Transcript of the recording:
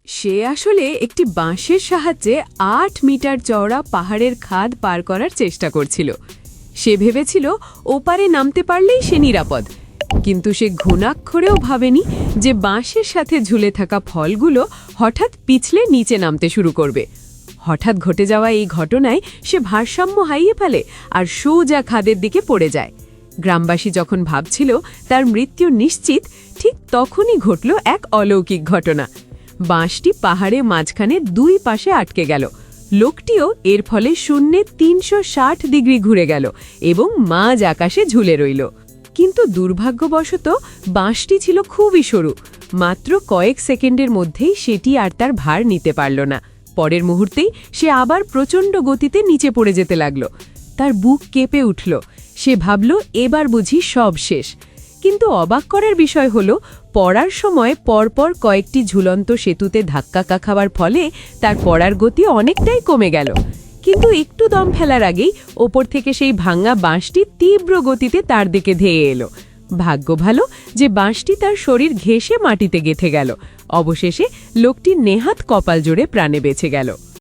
সে আসলে একটি বাঁশের সাহায্যে ৮ মিটার চওড়া পাহাড়ের খাদ পার করার চেষ্টা করছিল। সে ভেবেছিল ওপারে নামতে পারলেই সে নিরাপদ, কিন্তু সে ঘুণাক্ষরেও ভাবেনি যে বাঁশের সাথে ঝুলে থাকা ফলগুলো হঠাৎ পিছলে নিচে নামতে শুরু করবে। হঠাৎ ঘটে যাওয়া এই ঘটনায় সে ভারসাম্য হারিয়ে ফেলে আর সোজা খাদের দিকে পড়ে যায়। গ্রামবাসী যখন ভাবছিল তার মৃত্যু নিশ্চিত, ঠিক তখনই ঘটল এক অলৌকিক ঘটনা। বাঁশটি পাহাড়ে মাঝখানে দুই পাশে আটকে গেল। লোকটিও এর ফলে শূন্যে ৩৬০ ডিগ্রি ঘুরে গেল এবং মাঝ আকাশে ঝুলে রইল। কিন্তু দুর্ভাগ্যবশত বাঁশটি ছিল খুবই সরু। মাত্র কয়েক সেকেন্ডের মধ্যেই সেটি আর তার ভার নিতে পারল না। পরের মুহূর্তেই সে আবার প্রচণ্ড গতিতে নিচে পড়ে যেতে লাগল। তার বুক কেঁপে উঠল। সে ভাবল এবার বুঝি সব শেষ। কিন্তু অবাক করার বিষয় হলো, পড়ার সময় পরপর কয়েকটি ঝুলন্ত সেতুতে ধাক্কা খাওয়ার ফলে তার পড়ার গতি অনেকটাই কমে গেল। কিন্তু একটু দম ফেলার আগেই ওপর থেকে সেই ভাঙা বাঁশটি তীব্র গতিতে তার দিকে ধেয়ে এলো। ভাগ্য ভালো যে বাঁশটি তার শরীর ঘেঁষে মাটিতে গেঁথে গেল। অবশেষে লোকটি নেহাত কপাল জোড়ে প্রাণে বেঁচে গেল।